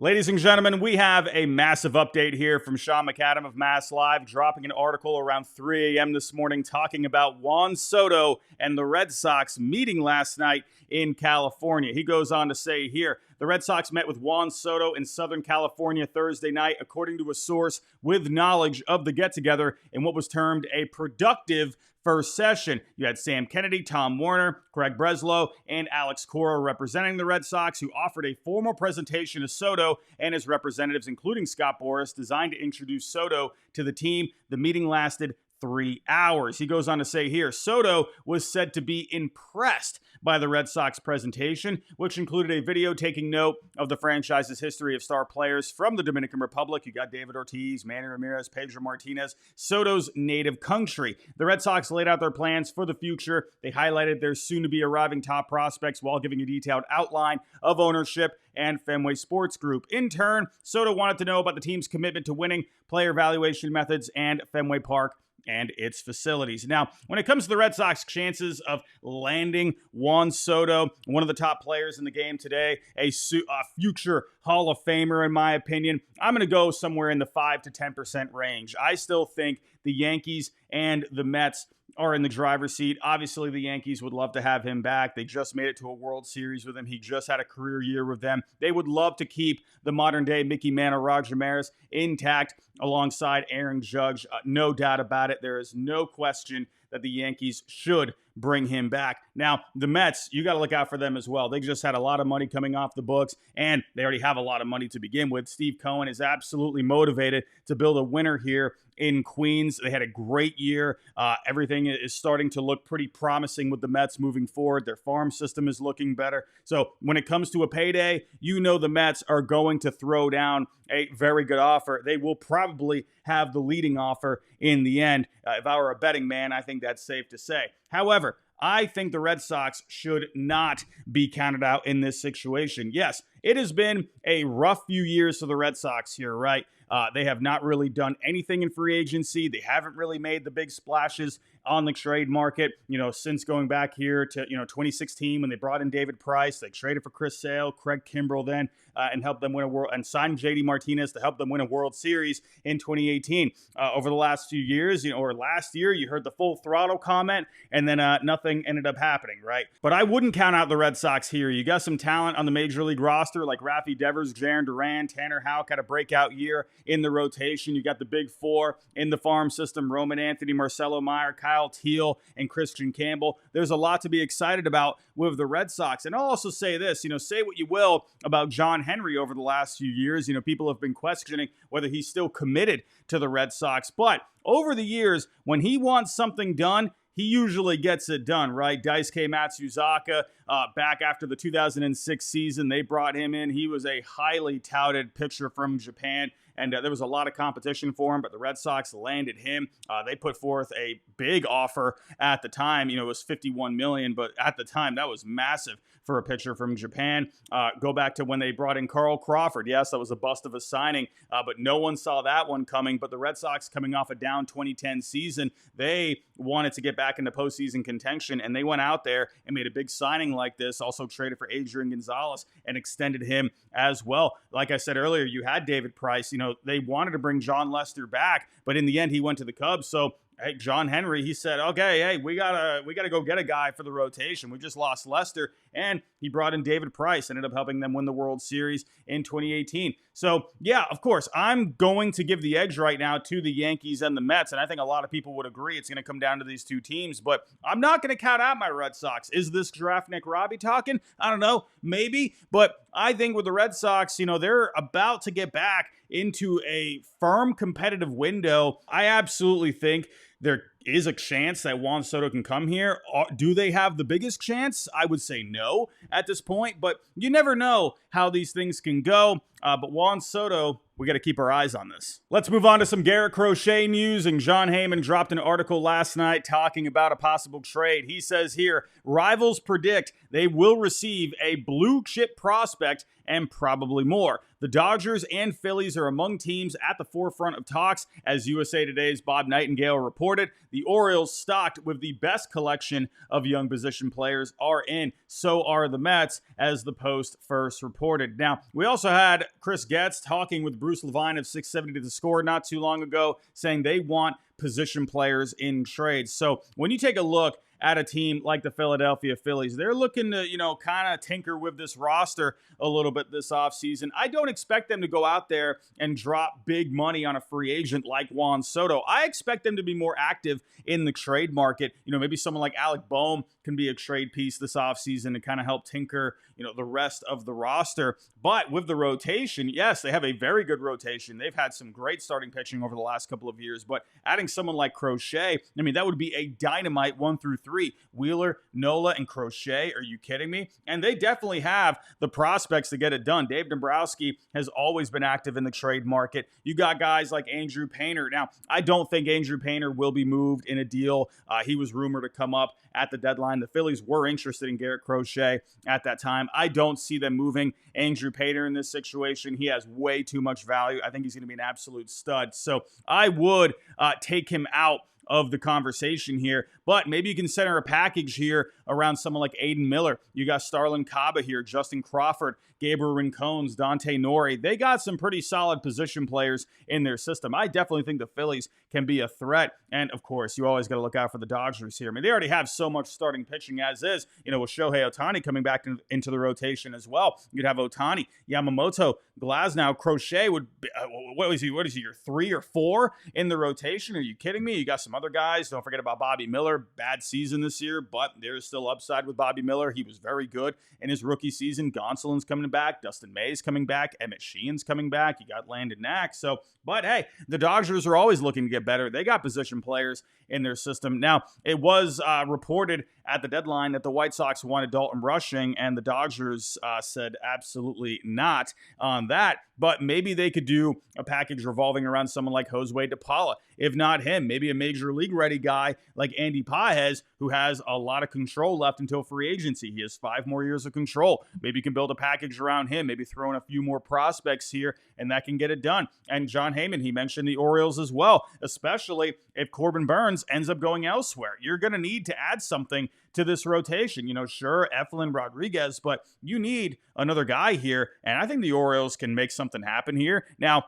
Ladies and gentlemen, we have a massive update here from Sean McAdam of Mass Live, dropping an article around 3 a.m. this morning talking about Juan Soto and the Red Sox meeting last night in California. He goes on to say here, the Red Sox met with Juan Soto in Southern California Thursday night, according to a source with knowledge of the get-together in what was termed a productive first session. You had Sam Kennedy, Tom Warner, Craig Breslow, and Alex Cora representing the Red Sox, who offered a formal presentation to Soto and his representatives, including Scott Boras, designed to introduce Soto to the team. The meeting lasted 3 hours. He goes on to say here, Soto was said to be impressed by the Red Sox presentation, which included a video taking note of the franchise's history of star players from the Dominican Republic. You got David Ortiz, Manny Ramirez, Pedro Martinez, Soto's native country. The Red Sox laid out their plans for the future. They highlighted their soon-to-be arriving top prospects while giving a detailed outline of ownership and Fenway Sports Group. In turn, Soto wanted to know about the team's commitment to winning, player evaluation methods, and Fenway Park and its facilities. Now, when it comes to the Red Sox chances of landing Juan Soto, one of the top players in the game today, a future Hall of Famer in my opinion, I'm going to go somewhere in the 5 to 10% range. I still think the Yankees and the Mets are in the driver's seat. Obviously, the Yankees would love to have him back. They just made it to a World Series with him. He just had a career year with them. They would love to keep the modern-day Mickey Mantle, Roger Maris intact alongside Aaron Judge. No doubt about it. There is no question that the Yankees should bring him back. Now, the Mets, you got to look out for them as well. They just had a lot of money coming off the books, and they already have a lot of money to begin with. Steve Cohen is absolutely motivated to build a winner here in Queens. They had a great year. Everything is starting to look pretty promising with the Mets moving forward. Their farm system is looking better. So when it comes to a payday, you know the Mets are going to throw down a very good offer. They will probably have the leading offer in the end. If I were a betting man, I think that's safe to say. However, I think the Red Sox should not be counted out in this situation. Yes, it has been a rough few years for the Red Sox here, right? They have not really done anything in free agency. They haven't really made the big splashes on the trade market, since going back here to, 2016 when they brought in David Price. They traded for Chris Sale, Craig Kimbrell then, and helped them win a world, and signed JD Martinez to help them win a World Series in 2018. Over the last few years, or last year, you heard the full throttle comment, and then nothing ended up happening, right? But I wouldn't count out the Red Sox here. You got some talent on the Major League roster, like Rafi Devers, Jaron Duran, Tanner Houck had a breakout year in the rotation. You got the big four in the farm system, Roman Anthony, Marcelo Meyer, Kyle Teal, and Christian Campbell. There's a lot to be excited about with the Red Sox. And I'll also say this, say what you will about John Henry over the last few years. People have been questioning whether he's still committed to the Red Sox. But over the years, when he wants something done, he usually gets it done, right? Daisuke Matsuzaka, back after the 2006 season, they brought him in. He was a highly touted pitcher from Japan, and there was a lot of competition for him, but the Red Sox landed him. They put forth a big offer at the time. It was $51 million, but at the time, that was massive for a pitcher from Japan. Go back to when they brought in Carl Crawford. Yes, that was a bust of a signing, but no one saw that one coming. But the Red Sox, coming off a down 2010 season, they wanted to get back into postseason contention, and they went out there and made a big signing like this, also traded for Adrian Gonzalez and extended him as well. Like I said earlier, you had David Price. They wanted to bring John Lester back, but in the end, he went to the Cubs. So, hey, John Henry, he said, okay, hey, we gotta go get a guy for the rotation. We just lost Lester, and he brought in David Price, ended up helping them win the World Series in 2018. So, yeah, of course, I'm going to give the edge right now to the Yankees and the Mets, and I think a lot of people would agree it's going to come down to these two teams, but I'm not going to count out my Red Sox. Is this Draft Nick Robbie talking? I don't know, maybe, but I think with the Red Sox, they're about to get back into a firm competitive window. I absolutely think there is a chance that Juan Soto can come here. Do they have the biggest chance? I would say no at this point, but you never know how these things can go. But Juan Soto, we got to keep our eyes on this. Let's move on to some Garrett Crochet news. And John Heyman dropped an article last night talking about a possible trade. He says here, rivals predict they will receive a blue chip prospect and probably more. The Dodgers and Phillies are among teams at the forefront of talks. As USA Today's Bob Nightingale reported, the Orioles, stocked with the best collection of young position players, are in. So are the Mets, as the Post first reported. Now, we also had Chris Getz talking with Bruce Levine of 670 to the Score not too long ago, saying they want position players in trades. So when you take a look at a team like the Philadelphia Phillies, they're looking to, kind of tinker with this roster a little bit this offseason. I don't expect them to go out there and drop big money on a free agent like Juan Soto. I expect them to be more active in the trade market. Maybe someone like Alec Boehm can be a trade piece this offseason to kind of help tinker, the rest of the roster. But with the rotation, yes, they have a very good rotation. They've had some great starting pitching over the last couple of years, but adding someone like Crochet, that would be a dynamite 1 through 3. Wheeler, Nola, and Crochet. Are you kidding me? And they definitely have the prospects to get it done. Dave Dombrowski has always been active in the trade market. You got guys like Andrew Painter. Now, I don't think Andrew Painter will be moved in a deal. He was rumored to come up at the deadline. The Phillies were interested in Garrett Crochet at that time. I don't see them moving Andrew Painter in this situation. He has way too much value. I think he's going to be an absolute stud. So I would take him out of the conversation here, but maybe you can center a package here around someone like Aiden Miller. You got Starlin Caba here, Justin Crawford, Gabriel Rincones, Dante Nori. They got some pretty solid position players in their system. I definitely think the Phillies can be a threat. And of course, you always got to look out for the Dodgers here. They already have so much starting pitching as is, with Shohei Ohtani coming back into the rotation as well. You'd have Ohtani, Yamamoto, Glasnow, Crochet would be, what is he, your 3 or 4 in the rotation? Are you kidding me? You got some other guys. Don't forget about Bobby Miller. Bad season this year, but there's still upside with Bobby Miller. He was very good in his rookie season. Gonsolin's coming back. Dustin May's coming back. Emmett Sheehan's coming back. You got Landon Knack. But hey, the Dodgers are always looking to get better. They got position players in their system. Now, it was reported at the deadline that the White Sox wanted Dalton Rushing, and the Dodgers said absolutely not on that. But maybe they could do a package revolving around someone like Josue DePaula. If not him, maybe a major league ready guy like Andy Paez, who has a lot of control left until free agency. He has 5 more years of control. Maybe you can build a package around him, maybe throw in a few more prospects here, and that can get it done. And John Heyman, he mentioned the Orioles as well, especially if Corbin Burns ends up going elsewhere. You're going to need to add something to this rotation. Sure, Eflin Rodriguez, but you need another guy here, and I think the Orioles can make something happen here. Now,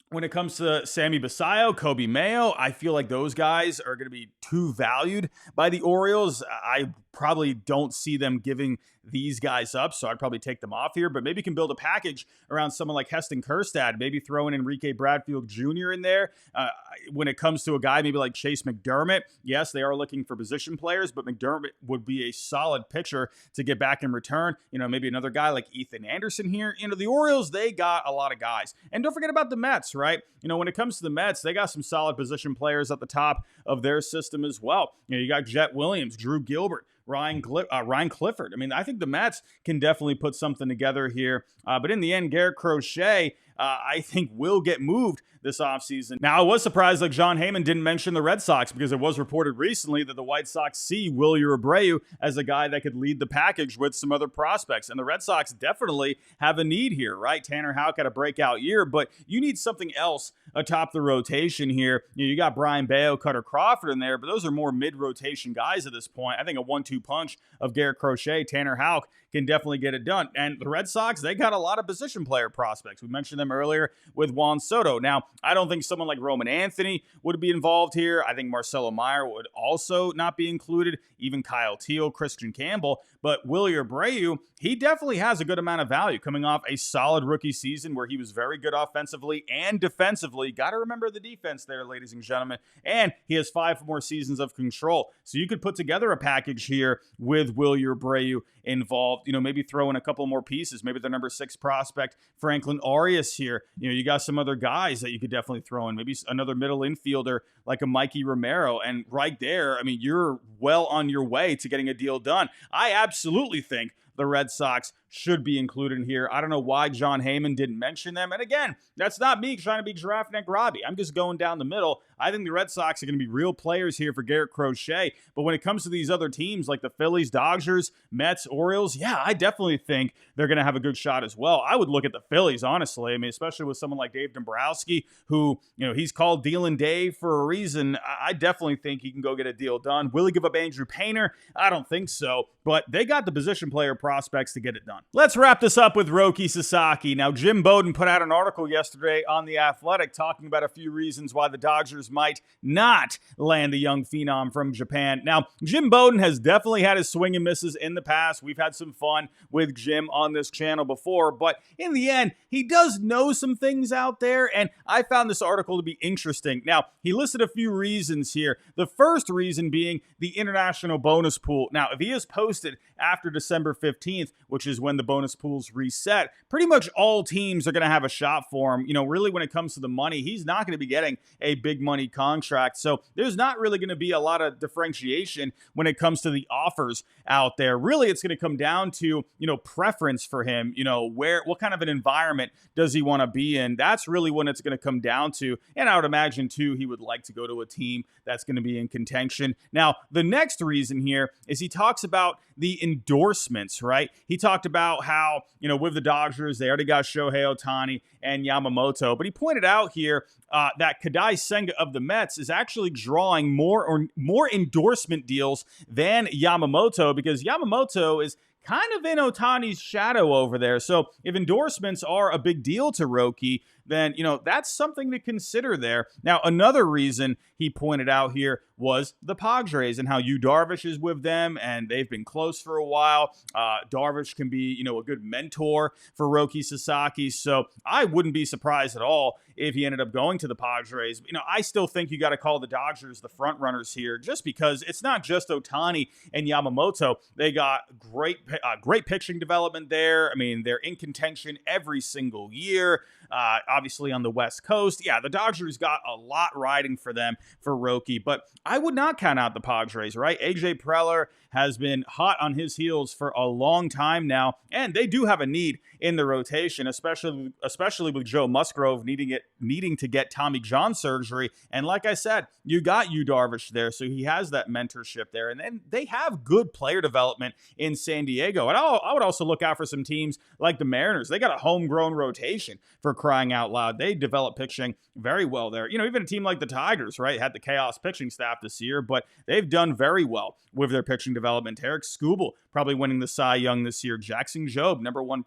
when it comes to Sammy Basayo, Kobe Mayo, I feel like those guys are going to be too valued by the Orioles. I probably don't see them giving these guys up, so I'd probably take them off here. But maybe you can build a package around someone like Heston Kjerstad, maybe throw in Enrique Bradfield Jr. in there. When it comes to a guy maybe like Chase McDermott, yes, they are looking for position players, but McDermott would be a solid pitcher to get back in return. Maybe another guy like Ethan Anderson here. The Orioles, they got a lot of guys. And don't forget about the Mets, right? When it comes to the Mets, they got some solid position players at the top of their system as well. You got Jet Williams, Drew Gilbert, Ryan Clifford. I think the Mets can definitely put something together here. But in the end, Garrett Crochet, I think will get moved this offseason. Now, I was surprised like John Heyman didn't mention the Red Sox, because it was reported recently that the White Sox see Wheeler Abreu as a guy that could lead the package with some other prospects. And the Red Sox definitely have a need here, right? Tanner Houck had a breakout year, but you need something else atop the rotation here. You got Brian Bayo, Cutter Crawford in there, but those are more mid-rotation guys at this point. I think a 1-2 punch of Garrett Crochet, Tanner Houck can definitely get it done. And the Red Sox, they got a lot of position player prospects. We mentioned them earlier with Juan Soto. Now, I don't think someone like Roman Anthony would be involved here. I think Marcelo Meyer would also not be included, even Kyle Teal, Christian Campbell. But Willie Abreu, he definitely has a good amount of value coming off a solid rookie season where he was very good offensively and defensively. Got to remember the defense there, ladies and gentlemen. And he has 5 more seasons of control. So you could put together a package here with Willie Abreu involved. Maybe throw in a couple more pieces. Maybe the number 6 prospect, Franklin Arias here. You got some other guys that you could definitely throw in. Maybe another middle infielder like a Mikey Romero. And right there, you're well on your way to getting a deal done. I absolutely think the Red Sox should be included in here. I don't know why John Heyman didn't mention them. And again, that's not me trying to be Giraffe Neck Robbie. I'm just going down the middle. I think the Red Sox are going to be real players here for Garrett Crochet. But when it comes to these other teams like the Phillies, Dodgers, Mets, Orioles, yeah, I definitely think they're going to have a good shot as well. I would look at the Phillies, honestly. I mean, especially with someone like Dave Dombrowski, who, he's called Dealin' Dave for a reason. I definitely think he can go get a deal done. Will he give up Andrew Painter? I don't think so. But they got the position player prospects to get it done. Let's wrap this up with Roki Sasaki. Now, Jim Bowden put out an article yesterday on The Athletic talking about a few reasons why the Dodgers might not land the young phenom from Japan. Now, Jim Bowden has definitely had his swing and misses in the past. We've had some fun with Jim on this channel before, but in the end, he does know some things out there, and I found this article to be interesting. Now, he listed a few reasons here. The first reason being the international bonus pool. Now, if he is posted after December 15th, which is when the bonus pools reset, pretty much all teams are going to have a shot for him. Really, when it comes to the money, he's not going to be getting a big money contract. So there's not really going to be a lot of differentiation when it comes to the offers out there. Really, it's going to come down to, preference for him. What kind of an environment does he want to be in? That's really what it's going to come down to. And I would imagine, too, he would like to go to a team that's going to be in contention. Now, the next reason here is he talks about the endorsements, right? He talked about how, with the Dodgers, they already got Shohei Ohtani and Yamamoto. But he pointed out here that Kadai Senga of the Mets is actually drawing more endorsement deals than Yamamoto, because Yamamoto is kind of in Ohtani's shadow over there. So if endorsements are a big deal to Roki, then, that's something to consider there. Now, another reason he pointed out here was the Padres and how Yu Darvish is with them, and they've been close for a while. Darvish can be, a good mentor for Roki Sasaki. So I wouldn't be surprised at all if he ended up going to the Padres. I still think you got to call the Dodgers the front runners here, just because it's not just Ohtani and Yamamoto. They got great pitching development there. I mean, they're in contention every single year. Obviously on the West Coast. Yeah, the Dodgers got a lot riding for them for Roki, but I would not count out the Padres, right? AJ Preller has been hot on his heels for a long time now, and they do have a need in the rotation, especially with Joe Musgrove needing to get Tommy John surgery. And like I said, you got Yu Darvish there, so he has that mentorship there. And then they have good player development in San Diego. And I would also look out for some teams like the Mariners. They got a homegrown rotation, for crying out loud. They develop pitching very well there. Even a team like the Tigers, right, had the chaos pitching staff this year, but they've done very well with their pitching development. Eric Skubal probably winning the Cy Young this year. Jackson Jobe, number one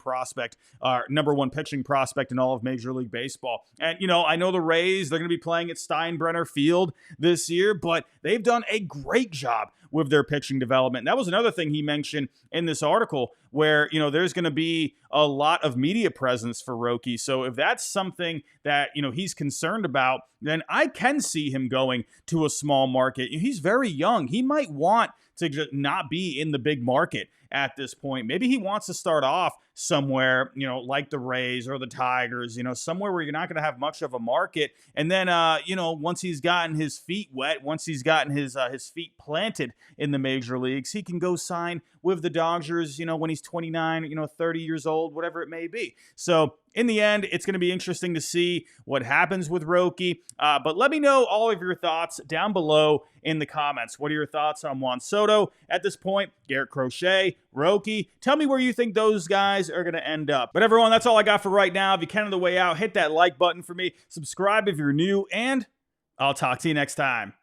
pitching prospect in all of Major League Baseball. And, I know the Rays, they're going to be playing at Steinbrenner Field this year, but they've done a great job with their pitching development. And that was another thing he mentioned in this article, where, there's going to be a lot of media presence for Roki. So if that's something that, he's concerned about, then I can see him going to a small market. He's very young. He might want to just not be in the big market at this point. Maybe he wants to start off somewhere, like the Rays or the Tigers, somewhere where you're not going to have much of a market. And then, once he's gotten his feet wet, once he's gotten his feet planted in the major leagues, he can go sign with the Dodgers, when he's 29, 30 years old, whatever it may be. So in the end, it's going to be interesting to see what happens with Roki. But let me know all of your thoughts down below in the comments. What are your thoughts on Juan Soto at this point? Garrett Crochet, Roki? Tell me where you think those guys are going to end up. But everyone, that's all I got for right now. If you can on the way out, hit that like button for me. Subscribe if you're new, and I'll talk to you next time.